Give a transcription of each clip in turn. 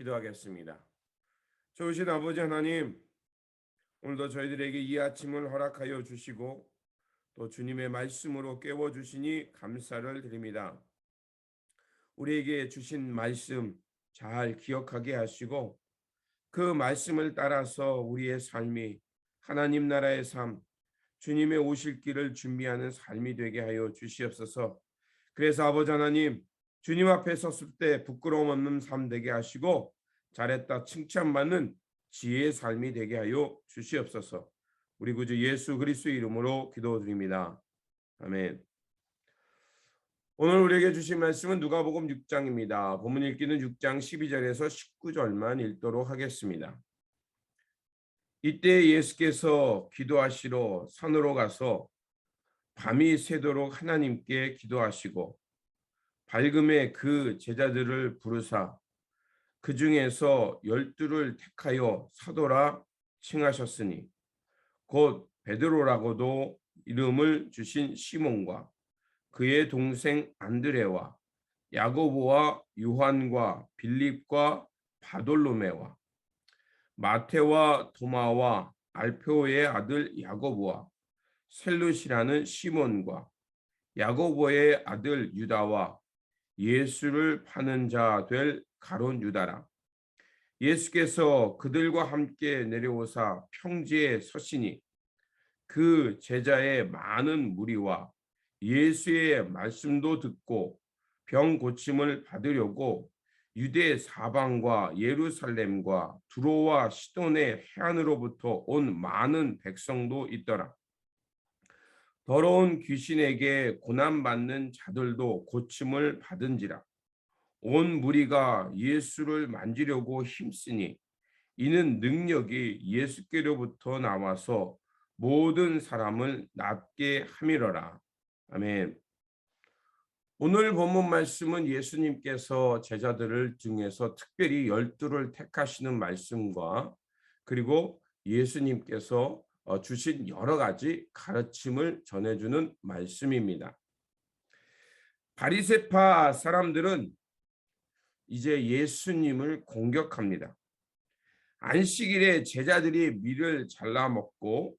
기도하겠습니다. 좋으신 아버지 하나님, 오늘도 저희들에게 이 아침을 허락하여 주시고 또 주님의 말씀으로 깨워주시니 감사를 드립니다. 우리에게 주신 말씀 잘 기억하게 하시고 그 말씀을 따라서 우리의 삶이 하나님 나라의 삶, 주님의 오실 길을 준비하는 삶이 되게 하여 주시옵소서. 그래서 아버지 하나님, 주님 앞에 섰을 때 부끄러움 없는 삶 되게 하시고 잘했다 칭찬받는 지혜의 삶이 되게 하여 주시옵소서. 우리 구주 예수 그리스도의 이름으로 기도드립니다. 아멘. 오늘 우리에게 주신 말씀은 누가복음 6장입니다. 본문 읽기는 6장 12절에서 19절만 읽도록 하겠습니다. 이때 예수께서 기도하시러 산으로 가서 밤이 새도록 하나님께 기도하시고 밝음에 그 제자들을 부르사 그 중에서 12를 택하여 사도라 칭하셨으니 곧 베드로라고도 이름을 주신 시몬과 그의 동생 안드레와 야고보와 요한과 빌립과 바돌로메와 마테와 도마와 알페오의 아들 야고보와 셀루시라는 시몬과 야고보의 아들 유다와 예수를 파는 자 될 가룟 유다라. 예수께서 그들과 함께 내려오사 평지에 서시니 그 제자의 많은 무리와 예수의 말씀도 듣고 병 고침을 받으려고 유대 사방과 예루살렘과 두로와 시돈의 해안으로부터 온 많은 백성도 있더라. 더러운 귀신에게 고난받는 자들도 고침을 받은지라. 온 무리가 예수를 만지려고 힘쓰니 이는 능력이 예수께로부터 나와서 모든 사람을 낫게 함이러라. 아멘. 오늘 본문 말씀은 예수님께서 제자들을 중에서 특별히 12를 택하시는 말씀과 그리고 예수님께서 주신 여러 가지 가르침을 전해주는 말씀입니다. 바리새파 사람들은 이제 예수님을 공격합니다. 안식일에 제자들이 밀을 잘라 먹고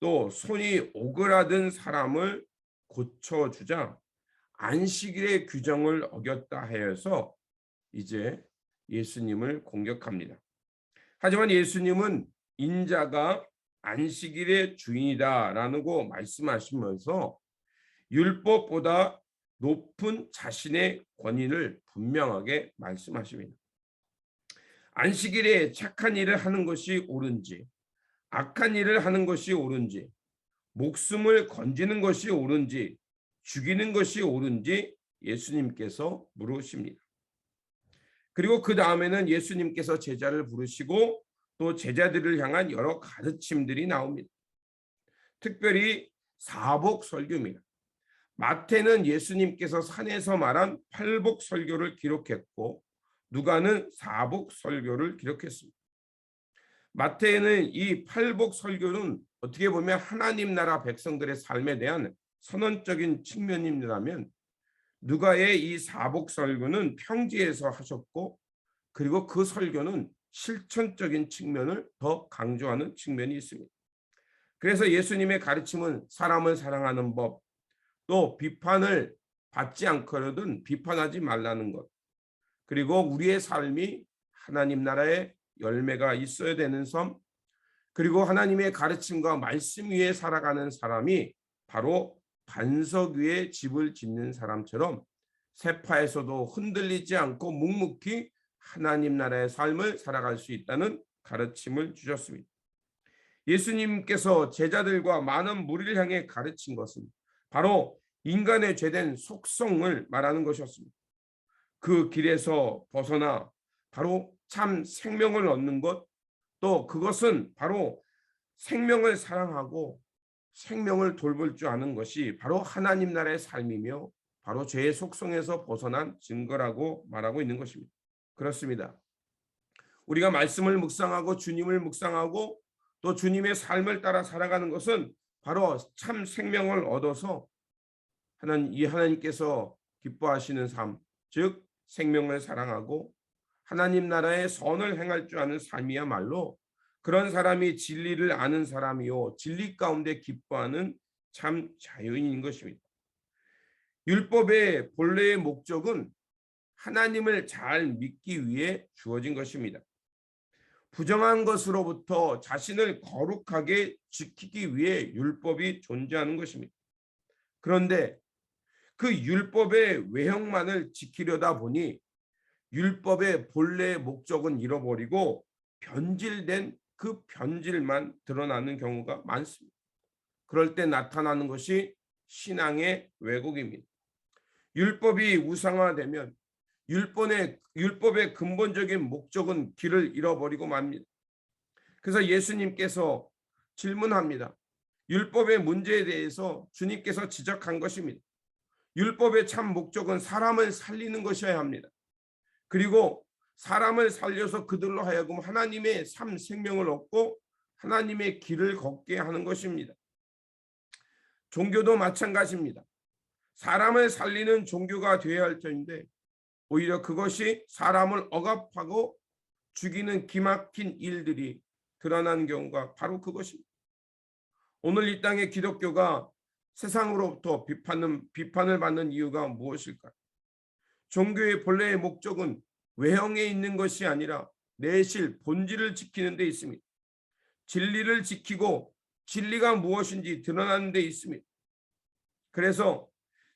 또 손이 오그라든 사람을 고쳐주자 안식일의 규정을 어겼다 해서 이제 예수님을 공격합니다. 하지만 예수님은 인자가 안식일의 주인이다라고 말씀하시면서 율법보다 높은 자신의 권위를 분명하게 말씀하십니다. 안식일에 착한 일을 하는 것이 옳은지, 악한 일을 하는 것이 옳은지, 목숨을 건지는 것이 옳은지, 죽이는 것이 옳은지 예수님께서 물으십니다. 그리고 그 다음에는 예수님께서 제자를 부르시고 또 제자들을 향한 여러 가르침들이 나옵니다. 특별히 사복 설교입니다. 마태는 예수님께서 산에서 말한 팔복 설교를 기록했고 누가는 사복 설교를 기록했습니다. 마태는 이 팔복 설교는 어떻게 보면 하나님 나라 백성들의 삶에 대한 선언적인 측면이라면 누가의 이 사복 설교는 평지에서 하셨고 그리고 그 설교는 실천적인 측면을 더 강조하는 측면이 있습니다. 그래서 예수님의 가르침은 사람을 사랑하는 법, 또 비판을 받지 않거든 비판하지 말라는 것, 그리고 우리의 삶이 하나님 나라의 열매가 있어야 되는 삶, 그리고 하나님의 가르침과 말씀 위에 살아가는 사람이 바로 반석 위에 집을 짓는 사람처럼 세파에서도 흔들리지 않고 묵묵히 하나님 나라의 삶을 살아갈 수 있다는 가르침을 주셨습니다. 예수님께서 제자들과 많은 무리를 향해 가르친 것은 바로 인간의 죄된 속성을 말하는 것이었습니다. 그 길에서 벗어나 바로 참 생명을 얻는 것, 또 그것은 바로 생명을 사랑하고 생명을 돌볼 줄 아는 것이 바로 하나님 나라의 삶이며 바로 죄의 속성에서 벗어난 증거라고 말하고 있는 것입니다. 그렇습니다. 우리가 말씀을 묵상하고 주님을 묵상하고 또 주님의 삶을 따라 살아가는 것은 바로 참 생명을 얻어서 하나님께서 기뻐하시는 삶, 즉 생명을 사랑하고 하나님 나라의 선을 행할 줄 아는 삶이야말로 그런 사람이 진리를 아는 사람이요 진리 가운데 기뻐하는 참 자유인인 것입니다. 율법의 본래의 목적은 하나님을 잘 믿기 위해 주어진 것입니다. 부정한 것으로부터 자신을 거룩하게 지키기 위해 율법이 존재하는 것입니다. 그런데 그 율법의 외형만을 지키려다 보니 율법의 본래의 목적은 잃어버리고 변질된 그 변질만 드러나는 경우가 많습니다. 그럴 때 나타나는 것이 신앙의 왜곡입니다. 율법이 우상화되면 율법의 근본적인 목적은 길을 잃어버리고 맙니다. 그래서 예수님께서 질문합니다. 율법의 문제에 대해서 주님께서 지적한 것입니다. 율법의 참 목적은 사람을 살리는 것이어야 합니다. 그리고 사람을 살려서 그들로 하여금 하나님의 삶 생명을 얻고 하나님의 길을 걷게 하는 것입니다. 종교도 마찬가지입니다. 사람을 살리는 종교가 되어야 할 터인데 오히려 그것이 사람을 억압하고 죽이는 기막힌 일들이 드러나는 경우가 바로 그것입니다. 오늘 이 땅의 기독교가 세상으로부터 비판을 받는 이유가 무엇일까요? 종교의 본래의 목적은 외형에 있는 것이 아니라 내실 본질을 지키는 데 있습니다. 진리를 지키고 진리가 무엇인지 드러나는 데 있습니다. 그래서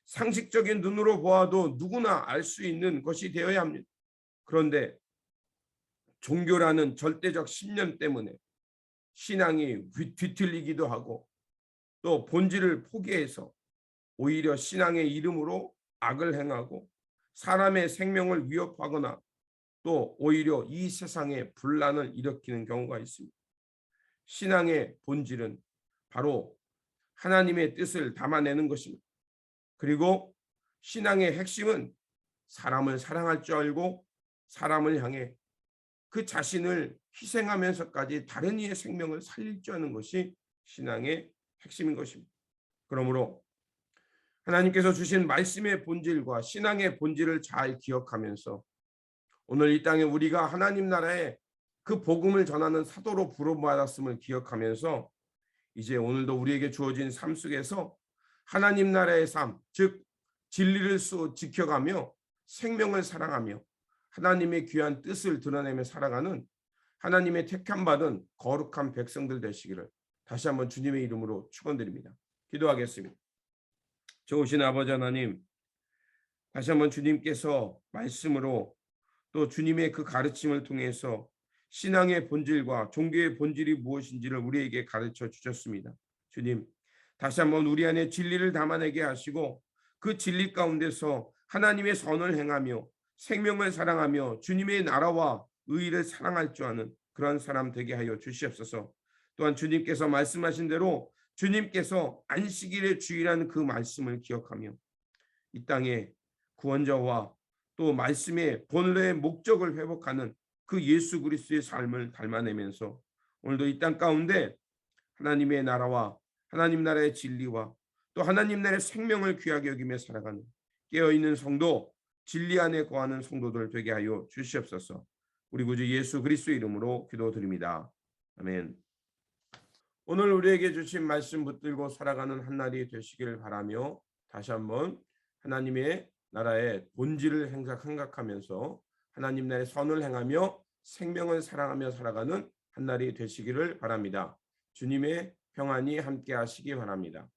상식적인 눈으로 보아도 누구나 알 수 있는 것이 되어야 합니다. 그런데 종교라는 절대적 신념 때문에 신앙이 뒤틀리기도 하고 또 본질을 포기해서 오히려 신앙의 이름으로 악을 행하고 사람의 생명을 위협하거나 또 오히려 이 세상에 분란을 일으키는 경우가 있습니다. 신앙의 본질은 바로 하나님의 뜻을 담아내는 것입니다. 그리고 신앙의 핵심은 사람을 사랑할 줄 알고 사람을 향해 그 자신을 희생하면서까지 다른 이의 생명을 살릴 줄 아는 것이 신앙의 핵심인 것입니다. 그러므로 하나님께서 주신 말씀의 본질과 신앙의 본질을 잘 기억하면서 오늘 이 땅에 우리가 하나님 나라의 그 복음을 전하는 사도로 부름받았음을 기억하면서 이제 오늘도 우리에게 주어진 삶 속에서 하나님 나라의 삶, 즉 진리를 지켜가며 생명을 사랑하며 하나님의 귀한 뜻을 드러내며 살아가는 하나님의 택함 받은 거룩한 백성들 되시기를 다시 한번 주님의 이름으로 축원드립니다. 기도하겠습니다. 좋으신 아버지 하나님, 다시 한번 주님께서 말씀으로 또 주님의 그 가르침을 통해서 신앙의 본질과 종교의 본질이 무엇인지를 우리에게 가르쳐 주셨습니다. 주님, 다시 한번 우리 안에 진리를 담아내게 하시고 그 진리 가운데서 하나님의 선을 행하며 생명을 사랑하며 주님의 나라와 의를 사랑할 줄 아는 그런 사람 되게 하여 주시옵소서. 또한 주님께서 말씀하신 대로 주님께서 안식일의 주일이라는 그 말씀을 기억하며 이 땅에 구원자와 또 말씀의 본래의 목적을 회복하는 그 예수 그리스도의 삶을 닮아내면서 오늘도 이 땅 가운데 하나님의 나라와 하나님 나라의 진리와 또 하나님 나라의 생명을 귀하게 여기며 살아가는 깨어있는 성도, 진리 안에 거하는 성도들 되게 하여 주시옵소서. 우리 구주 예수 그리스도 이름으로 기도드립니다. 아멘. 오늘 우리에게 주신 말씀 붙들고 살아가는 한 날이 되시기를 바라며 다시 한번 하나님의 나라의 본질을 생각하면서 하나님 나라의 선을 행하며 생명을 사랑하며 살아가는 한 날이 되시기를 바랍니다. 주님의 평안이 함께 하시기 바랍니다.